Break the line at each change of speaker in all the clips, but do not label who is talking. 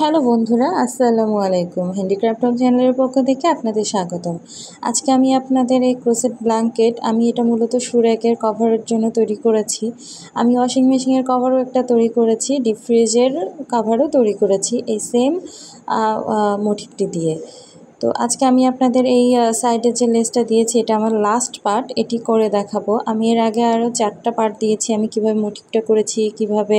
Hello বন্ধুরা, আসসালামু আলাইকুম। হ্যান্ডিক্রাফট অফ চ্যানেলের পক্ষ থেকে আপনাদের স্বাগতম। আজকে আমি আপনাদের এই ক্রোসেট ব্ল্যাঙ্কেট, আমি এটা মূলত সুরেকের কভারের জন্য তৈরি করেছি। আমি ওয়াশিং মেশিনের কভারও একটা তৈরি করেছি, ডিপ ফ্রিজের কভারও তৈরি করেছি এই সেম মোটিভটি দিয়ে। তো আজকে আমি আপনাদের এই সাইডের যে লেসটা দিয়েছি, এটা আমার লাস্ট পার্ট, এটি করে দেখাবো। আমি এর আগে আরও 4টা পার্ট দিয়েছি, আমি কিভাবে মোটিভটা করেছি, কিভাবে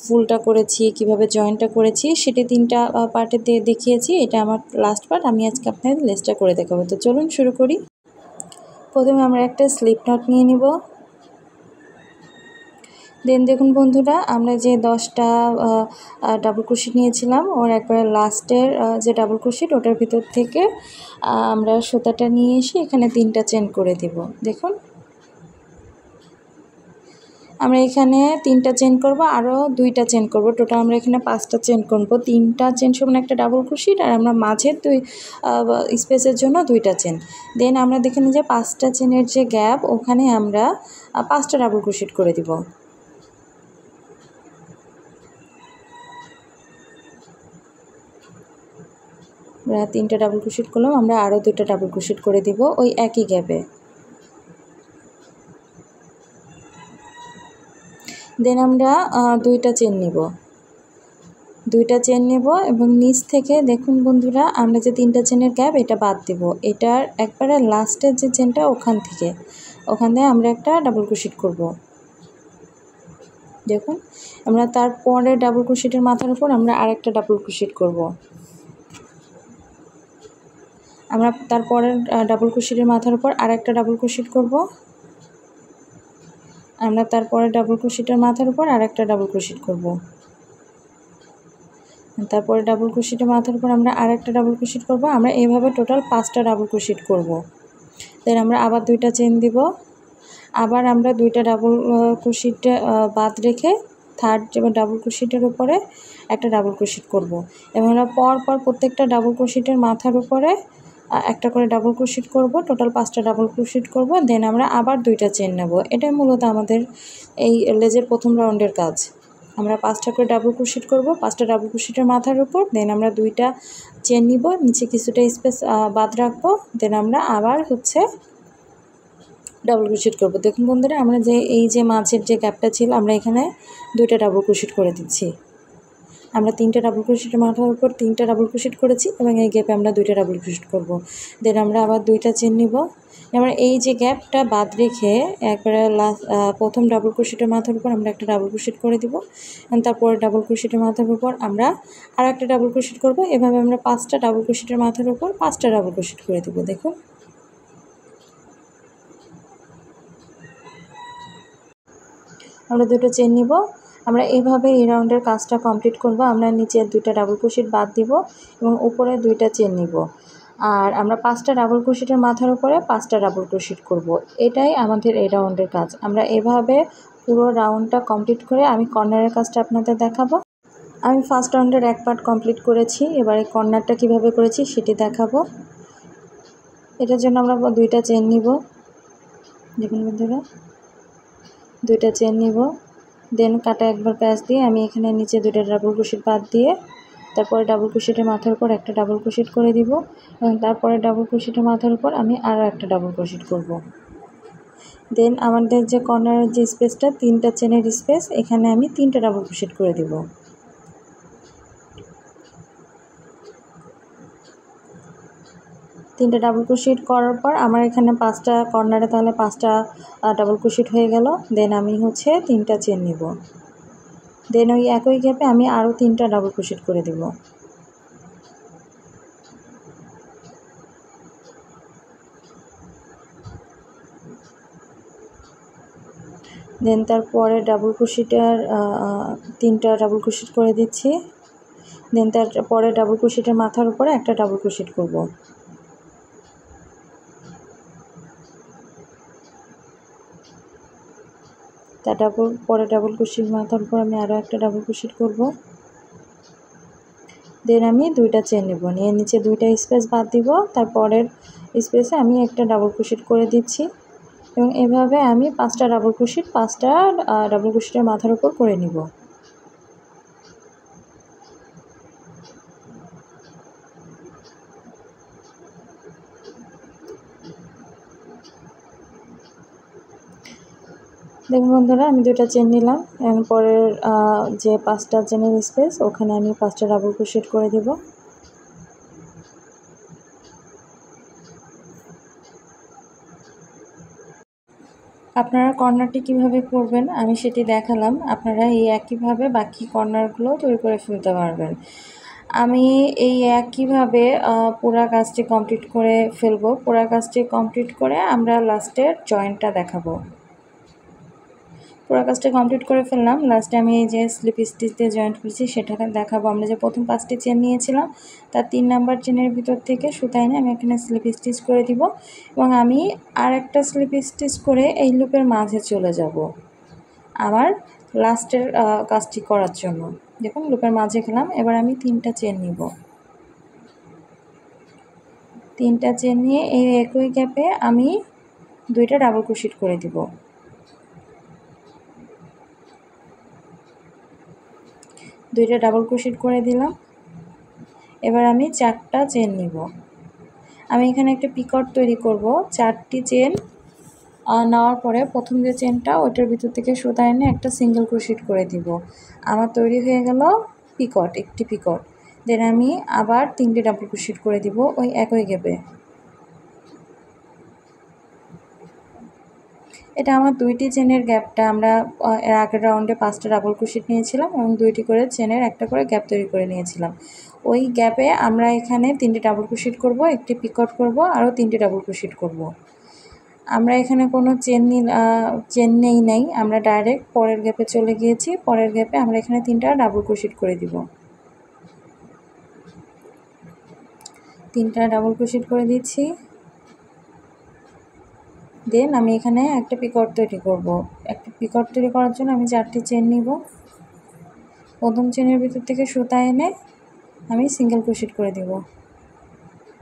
ফুলটা করেছি, কিভাবে জয়েন্টটা করেছি, সেটি 3টা পার্টে দেখিয়েছি। এটা আমার লাস্ট পার্ট, আমি আজকে আপনাদের লেসটা করে দেখাবো। তো চলুন শুরু করি। প্রথমে আমরা একটা স্লিপ নট নিয়ে নিব। দেন দেখুন বন্ধুরা, আমরা যে 10টা ডাবল ক্রোশেট নিয়েছিলাম, ওর একবারে লাস্টের যে ডাবল ক্রোশেট, ওটার ভিতর থেকে আমরা সুতাটা নিয়ে এসে এখানে 3টা চেন করে দেব। দেখুন, আমরা এখানে 3টা চেন করব, আরও 2টা চেন করব। টোটাল আমরা এখানে 5টা চেন করব। 3টা চেন সমান একটা ডাবল ক্রোশেট, আর আমরা মাঝের স্পেসের জন্য 2টা চেন। দেন আমরা দেখে নিই যে 5টা চেনের যে গ্যাপ, ওখানে আমরা 5টা ডাবল ক্রোশেট করে দিব। আমরা 3টা ডাবল ক্রোশেট করলাম, আমরা আরও 2টা ডাবল ক্রোশেট করে দিব ওই একই গ্যাপে। দেন আমরা 2টা চেন নিব, 2টা চেন নেব এবং নিচ থেকে দেখুন বন্ধুরা, আমরা যে 3টা চেনের গ্যাপ, এটা বাদ দেব। এটার একবারে লাস্টের যে চেনটা, ওখান থেকে আমরা একটা ডাবল ক্রোশেট করব। দেখুন, আমরা তারপরে ডাবল ক্রোশেটের মাথার উপর আমরা আরেকটা ডাবল ক্রোশেট করব। আমরা তারপরের ডাবল ক্রোশেটের মাথার উপর আরেকটা ডাবল ক্রোশেট করব। আমরা তারপরে ডাবল ক্রোশেটের মাথার উপর আরেকটা ডাবল ক্রোশেট করব। তারপরে ডাবল ক্রোশেটের মাথার উপর আমরা আরেকটা ডাবল ক্রোশেট করব। আমরা এইভাবে টোটাল 5টা ডাবল ক্রোশেট করব। দেন আমরা আবার 2টা চেন দিব, আবার আমরা 2টা ডাবল ক্রোশেট বাদ রেখে থার্ড যে ডাবল ক্রোশেটের উপরে একটা ডাবল ক্রোশেট করব। এবং আমরা পর প্রত্যেকটা ডাবল ক্রোশেটের মাথার উপরে একটা করে ডাবল ক্রোশেট করব। টোটাল 5টা ডাবল ক্রোশেট করব। দেন আমরা আবার 2টা চেন নেব। এটাই মূলত আমাদের এই লেজের প্রথম রাউন্ডের কাজ। আমরা 5টা করে ডাবল ক্রোশেট করব, 5টা ডাবল ক্রোশেটের মাথার উপর। দেন আমরা 2টা চেন নিব, নিচে কিছুটা স্পেস বাদ রাখবো। দেন আমরা আবার ডাবল ক্রোশেট করব। দেখুন বন্ধুরা, আমরা যে এই যে মাঝের যে গ্যাপটা ছিল, আমরা এখানে 2টা ডাবল ক্রোশেট করে দিচ্ছি। আমরা 3টা ডাবল ক্রোশেটের মাথার উপর 3টা ডাবল ক্রোশেট করেছি এবং এই গ্যাপে আমরা 2টা ডাবল ক্রোশেট করব। দেন আমরা আবার 2টা চেন নিব। আমরা এই যে গ্যাপটা বাদ রেখে একবারে প্রথম ডাবল ক্রোশেটের মাথার উপর আমরা একটা ডাবল ক্রোশেট করে দিব এবং তারপর ডাবল ক্রোশেটের মাথার উপর আমরা আর একটা ডাবল ক্রোশেট করব। এভাবে আমরা 5টা ডাবল ক্রোশেটের মাথার উপর 5টা ডাবল ক্রোশেট করে দেব। দেখুন, আমরা 2টো চেন নিব। আমরা এইভাবে এই রাউন্ডের কাজটা কমপ্লিট করব। আমরা নিচে 2টা ডাবল ক্রোশেট বাদ দিব এবং উপরে 2টা চেন নিব। আর আমরা 5টা ডাবল ক্রোশেটের মাথার উপরে 5টা ডাবল ক্রোশেট করব। এটাই আমাদের এই রাউন্ডের কাজ। আমরা এভাবে পুরো রাউন্ডটা কমপ্লিট করে আমি কর্নারের কাজটা আপনাদের দেখাবো। আমি ফার্স্ট রাউন্ডের এক পার্ট কমপ্লিট করেছি, এবারে কর্নারটা কিভাবে করেছি সেটি দেখাবো। এটার জন্য আমরা 2টা চেন নিব। দেখুন বন্ধুরা, 2টা চেন নিব। দেন কাটা একবার প্যাচ দিয়ে আমি এখানে নিচে 2টা ডাবল ক্রোশেট বাদ দিয়ে তারপরে ডাবল ক্রোশেটের মাথার উপর একটা ডাবল ক্রোশেট করে দিব এবং তারপরে ডাবল ক্রোশেটের মাথার উপর আমি আরও একটা ডাবল ক্রোশেট করব। দেন আমাদের যে কর্নারের যে স্পেসটা 3টা চেনের স্পেস, এখানে আমি 3টা ডাবল ক্রোশেট করে দিব। তিনটা ডাবল ক্রোশেট করার পর আমার এখানে 5টা কর্নারে তাহলে 5টা ডাবল ক্রোশেট হয়ে গেল। দেন আমি 3টা চেন নিব। দেন ওই একই গ্যাপে আমি আরও 3টা ডাবল ক্রোশেট করে দেব। দেন তারপরে ডাবল ক্রোশেটের 3টা ডাবল ক্রোশেট করে দিচ্ছি। দেন তারপরে ডাবল ক্রোশেটের মাথার উপরে একটা ডাবল ক্রোশেট করব। পরে ডাবল ক্রোশেট মাথার উপর আমি আরও একটা ডাবল ক্রোশেট করব। দেন আমি 2টা চেন নেব, নিয়ে নিচে 2টা স্পেস বাদ দিব। তারপরের স্পেসে আমি একটা ডাবল ক্রোশেট করে দিচ্ছি এবং এভাবে আমি 5টা ডাবল ক্রোশেটের মাথার উপর করে নিব। দেখুন বন্ধুরা, আমি দুটো চেন নিলাম। পরের যে 5টা চেনের স্পেস, ওখানে আমি 5টা ডাবল ক্রোশেট করে দেব। আপনারা কর্নারটি কিভাবে করবেন আমি সেটি দেখালাম। আপনারা এই একইভাবে বাকি কর্নারগুলো তৈরি করে ফেলতে পারবেন। আমি এই একইভাবে পুরা কাজটি কমপ্লিট করে ফেলবো। পুরা কাজটি কমপ্লিট করে আমরা লাস্টের জয়েন্টটা দেখাবো। পুরো কাজটা কমপ্লিট করে ফেললাম। লাস্টে আমি এই যে স্লিপ স্টিচ দিয়ে জয়েন্ট করেছি সেটা দেখাবো। আমরা যে প্রথম 5টি চেন নিয়েছিলাম তার 3 নাম্বার চেনের ভিতর থেকে সুতা এনে আমি এখানে স্লিপ স্টিচ করে দিব এবং আমি আর একটা স্লিপ স্টিচ করে এই লুপের মাঝে চলে যাব আমার লাস্টের কাজটি করার জন্য। দেখুন লুপের মাঝে গেলাম। এবার আমি 3টা চেন নিব। 3টা চেন নিয়ে এই একই গ্যাপে আমি 2টা ডাবল ক্রোশেট করে দিব। 2টা ডাবল ক্রোশেট করে দিলাম। এবার আমি 4টা চেন নিব। আমি এখানে একটা পিকট তৈরি করব। 4টি চেন নেওয়ার পরে প্রথম যে চেনটা ওইটার ভিতর থেকে সুতা এনে একটা সিঙ্গেল ক্রোশেট করে দিব। আমার তৈরি হয়ে গেল পিকট, একটি পিকট। দেন আমি আবার 3টে ডাবল ক্রোশেট করে দিব ওই একই গ্যাপে। এটা আমার 2টি চেনের গ্যাপটা আমরা এর আগের রাউন্ডে 5টা ডাবল ক্রোশেট নিয়েছিলাম এবং 2টি করে চেনের একটা করে গ্যাপ তৈরি করে নিয়েছিলাম। ওই গ্যাপে আমরা এখানে 3টে ডাবল ক্রোশেট করব, একটি পিকট করব, আরও 3টে ডাবল ক্রোশেট করব। আমরা এখানে কোনো চেন নেই, আমরা ডাইরেক্ট পরের গ্যাপে চলে গিয়েছি। পরের গ্যাপে আমরা এখানে 3টা ডাবল ক্রোশেট করে দিব। 3টা ডাবল ক্রোশেট করে দিচ্ছি। দেন আমি এখানে একটা পিকট তৈরি করব। একটা পিকট তৈরি করার জন্য আমি 4টি চেন নিব। প্রথম চেনের ভিতর থেকে সুতা এনে আমি সিঙ্গেল ক্রোশেট করে দেব।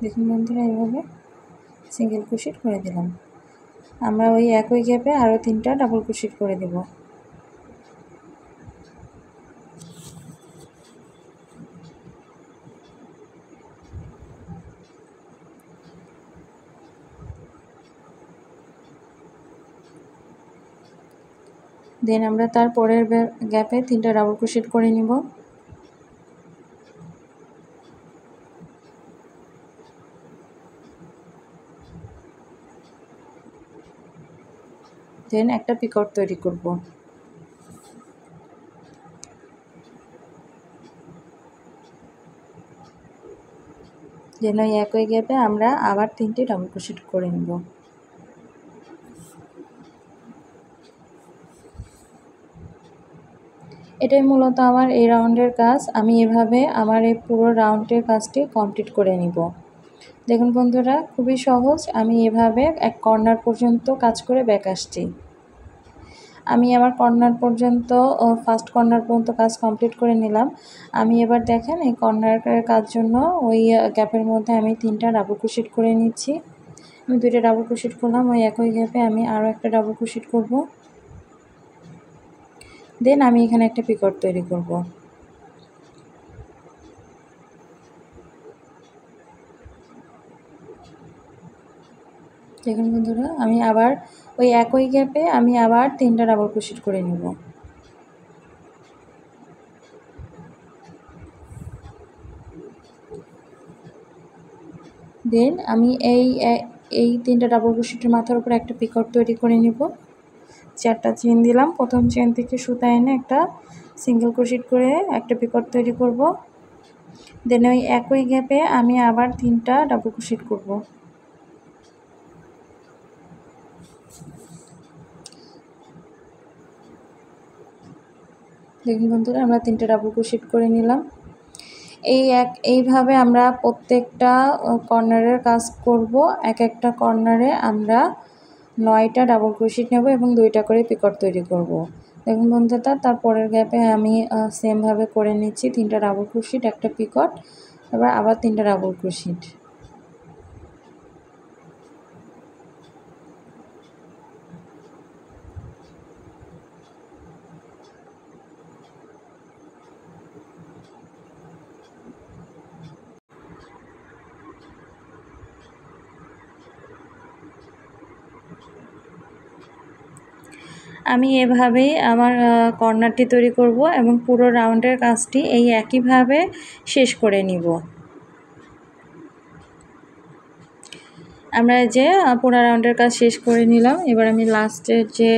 দেখুন বন্ধুরা, এইভাবে সিঙ্গেল ক্রোশেট করে দিলাম। আমরা ওই একই গ্যাপে আরও 3টা ডাবল ক্রোশেট করে দেব। দেন আমরা তার পরের গ্যাপে 3টা ডাবল ক্রোশেট করে নিব। দেন একটা পিকট তৈরি করব। যেন ওই একই গ্যাপে আমরা আবার 3টে ডাবল ক্রোশেট করে নেব। এটাই মূলত আমার এই রাউন্ডের কাজ। আমি এভাবে আমার এই পুরো রাউন্ডের কাজটি কমপ্লিট করে নিব। দেখুন বন্ধুরা, খুবই সহজ। আমি এভাবে এক কর্নার পর্যন্ত কাজ করে ব্যাক আসছি। আমি আমার কর্নার পর্যন্ত ফার্স্ট কর্নার পর্যন্ত কাজ কমপ্লিট করে নিলাম। আমি এবার দেখেন এই কর্নারের কাজ জন্য ওই গ্যাপের মধ্যে আমি 3টা ডাবল ক্রোশেট করে নিচ্ছি। আমি 2টা ডাবল ক্রোশেট করলাম। ওই একই গ্যাপে আমি আরও একটা ডাবল ক্রোশেট করব। দেন আমি এখানে একটা পিকট তৈরি করব। দেখুন বন্ধুরা, আমি আবার ওই একই গ্যাপে আমি আবার 3টা ডাবল ক্রোশেট করে নেব। দেন আমি এই 3টা ডাবল ক্রোশেটের মাথার উপর একটা পিকট তৈরি করে নেব। 4টা চেন দিলাম। প্রথম চেন থেকে সুতা এনে একটা সিঙ্গেল ক্রোশেট করে একটা পিকট তৈরি করব। দেন ওই একই গ্যাপে আমি আবার 3টা ডাবল ক্রোশেট করব। দেখুন বন্ধুরা, আমরা 3টা ডাবল ক্রোশেট করে নিলাম। এইভাবে আমরা প্রত্যেকটা কর্নারের কাজ করব। একটা কর্নারে আমরা 9টা ডাবল ক্রোশেট নেব এবং 2টা করে পিকট তৈরি করব। দেখুন বন্ধুরা, তারপরের গ্যাপে আমি সেমভাবে করে নিচ্ছি। 3টা ডাবল ক্রোশেট, একটা পিকট, এবার আবার 3টা ডাবল ক্রোশেট। আমি এভাবেই আমার কর্নারটি তৈরি করব এবং পুরো রাউন্ডের কাজটি এই একইভাবে শেষ করে নিব। আমরা যে পুরো রাউন্ডের কাজ শেষ করে নিলাম। এবার আমি লাস্টের যে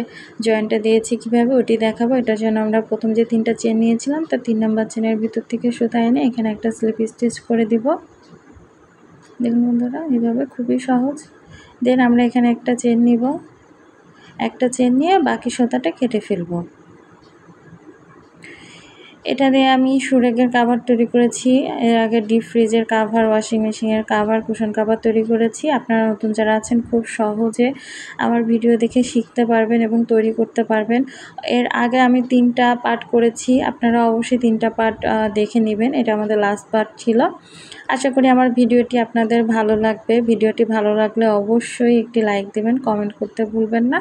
জয়েন্টটা দিয়েছি কীভাবে ওটি দেখাবো। এটার জন্য আমরা প্রথম যে 3টা চেন নিয়েছিলাম তার 3 নাম্বার চেনের ভিতর থেকে সুতা এনে এখানে একটা স্লিপ স্টিচ করে দিব। দেখুন বন্ধুরা, এইভাবে খুবই সহজ। দেন আমরা এখানে একটা চেন নিব, একটা চেন নিয়ে বাকি সুতাটা কেটে ফেলবো। এটা দিয়ে আমি সুরেগের কাভার তৈরি করেছি। এর আগে ডিপ ফ্রিজের কাভার, ওয়াশিং মেশিনের কাভার, কুশন কাভার তৈরি করেছি। আপনারা নতুন যারা আছেন খুব সহজে আমার ভিডিও দেখে শিখতে পারবেন এবং তৈরি করতে পারবেন। এর আগে আমি 3টা পার্ট করেছি, আপনারা অবশ্যই 3টা পার্ট দেখে নেবেন। এটা আমাদের লাস্ট পার্ট ছিল। আশা করি আমার ভিডিওটি আপনাদের ভালো লাগবে। ভিডিওটি ভালো লাগলে অবশ্যই একটি লাইক দেবেন, কমেন্ট করতে ভুলবেন না।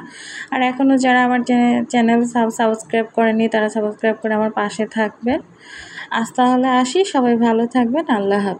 আর এখনও যারা আমার চ্যানেল সাবস্ক্রাইব করেনি তারা সাবস্ক্রাইব করে আমার পাশে থাকবেন। আজ তাহলে আসি, সবাই ভালো থাকবেন। আল্লাহ হাফেজ।